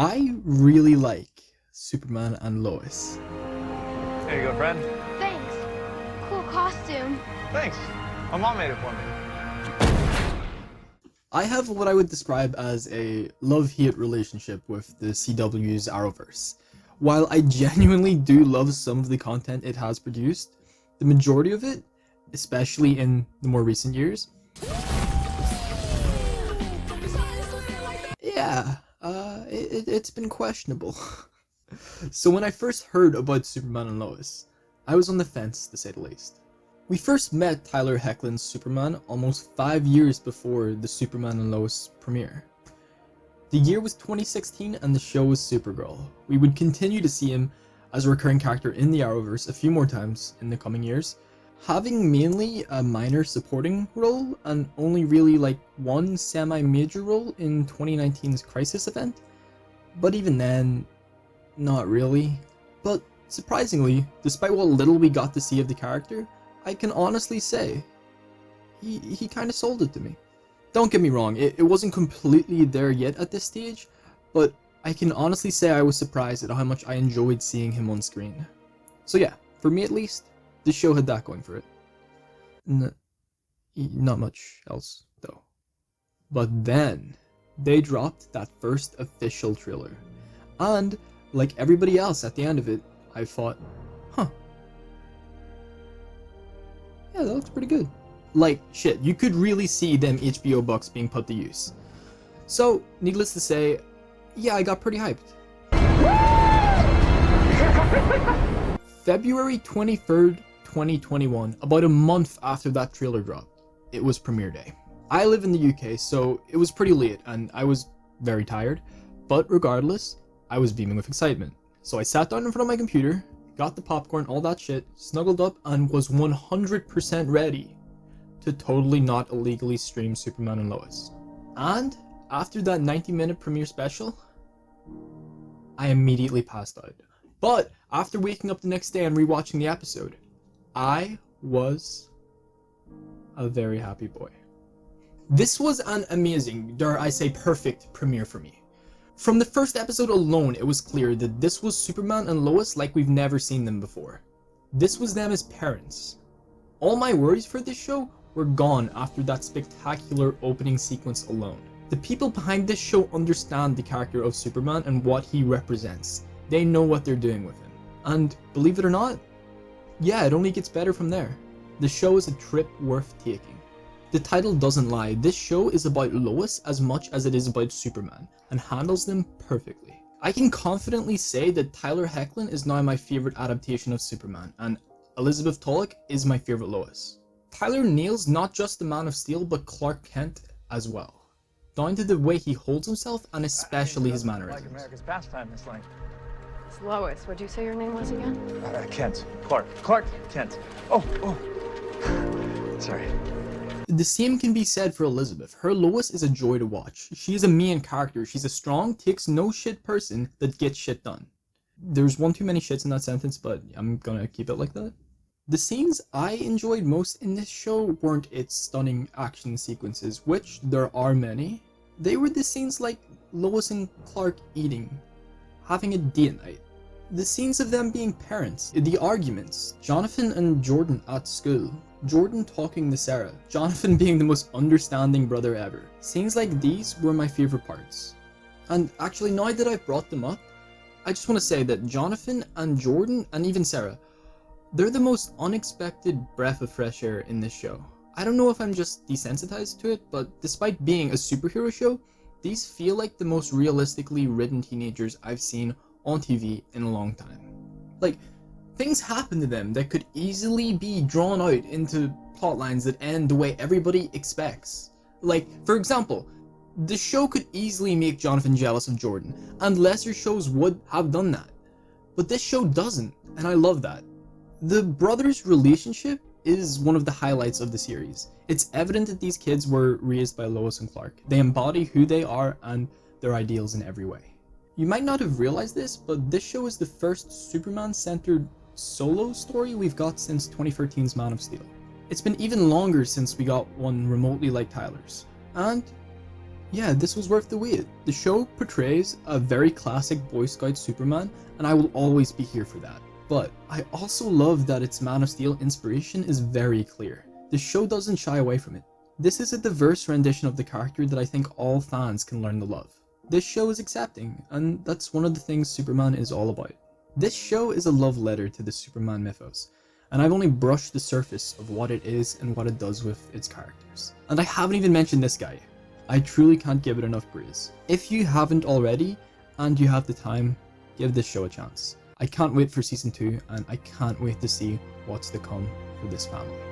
I really like Superman and Lois. Here you go, friend. Thanks. Cool costume. Thanks. My mom made it for me. I have what I would describe as a love-hate relationship with the CW's Arrowverse. While I genuinely do love some of the content it has produced, the majority of it, especially in the more recent years, yeah, it's been questionable. So when I first heard about Superman and Lois, I was on the fence, to say the least. We first met Tyler Hoechlin's Superman almost 5 years before the Superman and Lois premiere. The year was 2016 and the show was Supergirl. We would continue to see him as a recurring character in the Arrowverse a few more times in the coming years, having mainly a minor supporting role and only really like one semi-major role in 2019's Crisis event. But even then, not really. But surprisingly, despite what little we got to see of the character, I can honestly say, he kind of sold it to me. Don't get me wrong, it wasn't completely there yet at this stage, but I can honestly say I was surprised at how much I enjoyed seeing him on screen. So yeah, for me at least, the show had that going for it. Not much else, though. But then, they dropped that first official trailer. And, like everybody else at the end of it, I thought, huh. Yeah, that looks pretty good. Like, shit, you could really see them HBO bucks being put to use. So, needless to say, yeah, I got pretty hyped. February 23rd, 2021, about a month after that trailer dropped, it was premiere day. I live in the UK, so it was pretty late and I was very tired, but regardless, I was beaming with excitement. So I sat down in front of my computer, got the popcorn, all that shit, snuggled up, and was 100% ready to totally not illegally stream Superman and Lois. And after that 90-minute premiere special, I immediately passed out. But after waking up the next day and rewatching the episode, I was a very happy boy. This was an amazing, dare I say perfect premiere for me. From the first episode alone, it was clear that this was Superman and Lois like we've never seen them before. This was them as parents. All my worries for this show were gone after that spectacular opening sequence alone. The people behind this show understand the character of Superman and what he represents. They know what they're doing with him. And believe it or not, yeah, it only gets better from there. The show is a trip worth taking. The title doesn't lie, this show is about Lois as much as it is about Superman, and handles them perfectly. I can confidently say that Tyler Hoechlin is now my favorite adaptation of Superman, and Elizabeth Tulloch is my favorite Lois. Tyler nails not just the Man of Steel, but Clark Kent as well, down to the way he holds himself and especially his mannerisms. Like America's pastime, Miss Lane. It's Lois. What'd you say your name was again? Kent. Clark Kent. Oh. Sorry. The same can be said for Elizabeth. Her Lois is a joy to watch. She is a main character. She's a strong, takes no shit person that gets shit done. There's one too many shits in that sentence, but I'm gonna keep it like that. The scenes I enjoyed most in this show weren't its stunning action sequences, which there are many. They were the scenes like Lois and Clark eating, having a date night, the scenes of them being parents, the arguments, Jonathan and Jordan at school, Jordan talking to Sarah, Jonathan being the most understanding brother ever. Scenes like these were my favorite parts. And actually, now that I've brought them up, I just want to say that Jonathan and Jordan and even Sarah, they're the most unexpected breath of fresh air in this show. I don't know if I'm just desensitized to it, but despite being a superhero show, these feel like the most realistically written teenagers I've seen on TV in a long time. Like, things happen to them that could easily be drawn out into plotlines that end the way everybody expects. Like, for example, the show could easily make Jonathan jealous of Jordan, and lesser shows would have done that. But this show doesn't, and I love that. The brothers' relationship is one of the highlights of the series. It's evident that these kids were raised by Lois and Clark. They embody who they are and their ideals in every way. You might not have realized this, but this show is the first Superman-centered solo story we've got since 2013's Man of Steel. It's been even longer since we got one remotely like Tyler's. And Yeah, this was worth the wait. The show portrays a very classic Boy Scout Superman, and I will always be here for that. But I also love that its Man of Steel inspiration is very clear. The show doesn't shy away from it. This is a diverse rendition of the character that I think all fans can learn to love. This show is accepting, and that's one of the things Superman is all about. This show is a love letter to the Superman mythos, and I've only brushed the surface of what it is and what it does with its characters. And I haven't even mentioned this guy. I truly can't give it enough praise. If you haven't already, and you have the time, give this show a chance. I can't wait for season 2, and I can't wait to see what's to come for this family.